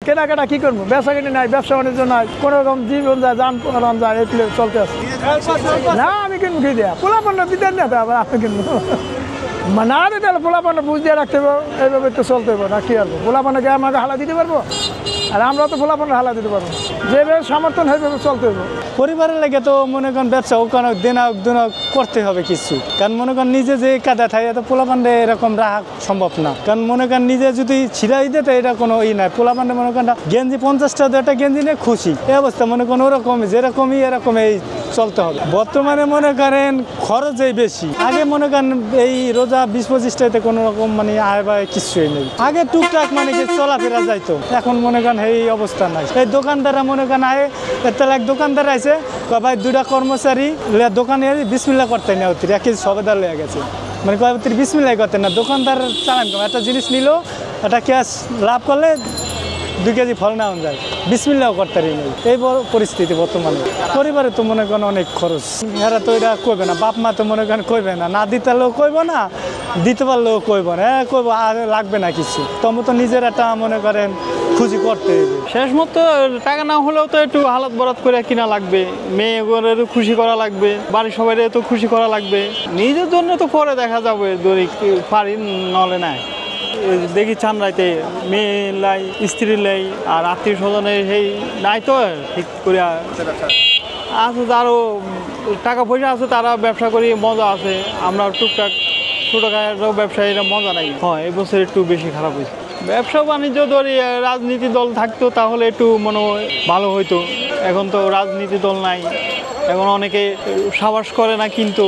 কেনাকাটা কি করবো, ব্যবসা কিনে নাই, ব্যবসা বাণিজ্য নাই, কোনো রকম জীবন যায়, যান যায়, এই চলতে আছে। না আমি কিনবো কি দেয়া, পোলাপান্না দিতেন না তো আবার আমি কিনবো না দিতে হলে পোলাপান্না বুঝ দিয়ে রাখতে হবে, এইভাবে তো চলতে হবে না কি করবো। পোলাপান্নাকে আমাকে হালা দিতে পারবো, আর আমরা তো পোলাপান্না হালা দিতে পারবো, যেভাবে সমর্থন সেইভাবে চলতে হবে। পরিবারের লেগে তো মনে করেন ব্যবসা ওখানে দিনাক দিনাক করতে হবে কিছু, কারণ মনে করেন নিজে যে কাদা থাকে এত পোলাপান্ডে এরকম রাখা সম্ভব না, কারণ মনে করেন নিজে যদি ছিড়াই দিতে এটা কোনো নাই। পোলাপান্ডে মনে করেন গেঞ্জি 50 টাকা একটা গেঞ্জি নিয়ে খুশি, এই অবস্থা মনে করেন ওরকম যেরকমই এরকমই চলতে হবে। বর্তমানে মনে করেন খরচই বেশি, আগে মনে করেন এই রোজা 20-25 টাকাতে কোনো রকম মানে আয় বায় কিছুই নেই, আগে টুকটাক মানে কি চলাফেরা যাইতো, এখন মনে করেন এই অবস্থা নাই। এই দোকানদাররা মনে করেন আয় তাহলে এক দোকানদার আছে ভাই 2টা কর্মচারী দোকানে বিসমিল্লাহ করতে না হতে 1 কেজি সবেদার লেগে গেছে, মানে কয় বিসমিল্লাহ করতেন না, দোকানদার চালান কম, একটা জিনিস নিল একটা ক্যাশ লাভ করলে 2 কেজি ফল নেওয়া যায়, বিসমিল্লাহ করতে নেই। এই বড় পরিস্থিতি বর্তমানে। পরিবারে তো মনে করেন অনেক খরচ, এরা তো এটা কইবে না, বাপ মা তো মনে করেন কইবে না, না দিতে পারলেও কইব না, দিতে পারলেও কইব না, কইব আর লাগবে না কিছু, তবু তো নিজের একটা মনে করেন খুশি করতে হবে। শেষ মতো টাকা না হলেও তো একটু হালাত বরাত করে কিনা লাগবে, মেয়েগুলোরও খুশি করা লাগবে, বাড়ির সবাই তো খুশি করা লাগবে, নিজের জন্য তো পরে দেখা যাবে দড়ি পারি নলে নাই। দেখি চান রাইতে মেয়ে লাই, স্ত্রী লাই, আর আত্মীয় স্বজনের সেই নাই তো ঠিক করে আছে, যারও টাকা পয়সা আছে তারা ব্যবসা করি মজা আছে, আমরা টুকটাক ছোটোখাটো ব্যবসায়ীরা মজা নাই। হয় এবছর একটু বেশি খারাপ হয়েছে। ব্যবসা বাণিজ্য ধরি রাজনীতি দল থাকতো তাহলে একটু মনে হয় ভালো হইতো, এখন তো রাজনীতি দল নাই, এখন অনেকে সাবাস করে না, কিন্তু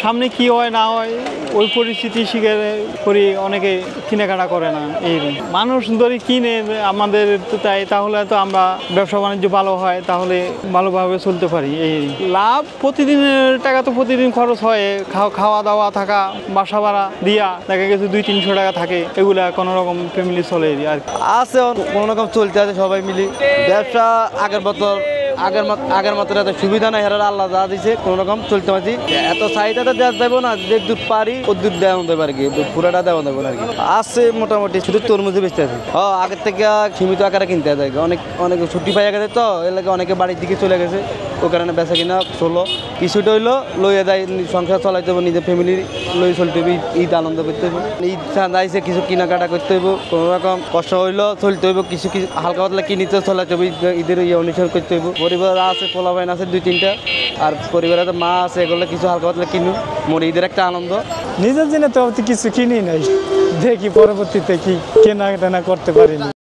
সামনে কি হয় না হয় ওই পরিস্থিতি স্বীকার করি অনেকে কেনাকাটা করে না। এই মানুষ ধরে কিনে আমাদের তাই, তাহলে তো আমরা ব্যবসা বাণিজ্য ভালো হয়, তাহলে ভালোভাবে চলতে পারি। এই লাভ প্রতিদিনের টাকা তো প্রতিদিন খরচ হয়, খাওয়া দাওয়া থাকা, বাসা ভাড়া দিয়া দেখা গেছে 200-300 টাকা থাকে, এগুলা কোনো রকম ফ্যামিলি চলে আর আছে, কোনো রকম চলতে আছে সবাই মিলে। ব্যবসা আগের মতো এত সুবিধা নাই, হেরার আল্লাহ যা দিছে কোনো রকম চলতে পারছি। এত চাহিদাটা দেওয়া যাবো না, যে দুধ পারি ও দুধ দেওয়া দেবে আর কি, পুরাটা দেওয়া দেবো আর কি। আছে মোটামুটি, শুধু তরমুজে বেচতে আছে। আগের থেকে সীমিত আকারে কিনতে হয়, অনেক ছুটি পাইয়া গেছে তো এলাকা, অনেকে বাড়ির দিকে চলে গেছে, ওই কারণে বেচা কিনা চলো। কিছুটা হইলো লইয়া দেয়, সংসার চলাইতে হবে, নিজের ফ্যামিলি লই চলতে হবে, ঈদ আনন্দ করতে হবে, ঈদ চাঁদাইছে কিছু কেনাকাটা করতে হইব, কোনো রকম কষ্ট হইলো চলতে হইব, কিছু হালকা পাতলা কিনিতে চলাইতে হবে, ঈদের অনুষ্ঠান করতে হইব। পরিবার আছে, পোলাপাইন আছে 2-3টা, আর পরিবারে তো মা আছে, এগুলো কিছু হালকা পাতলা কিনু, মোর ঈদের একটা আনন্দ। নিজের জন্য তো কিছু কিনি নাই, দেখি পরবর্তীতে কি কেনাকাটা করতে পারিনি।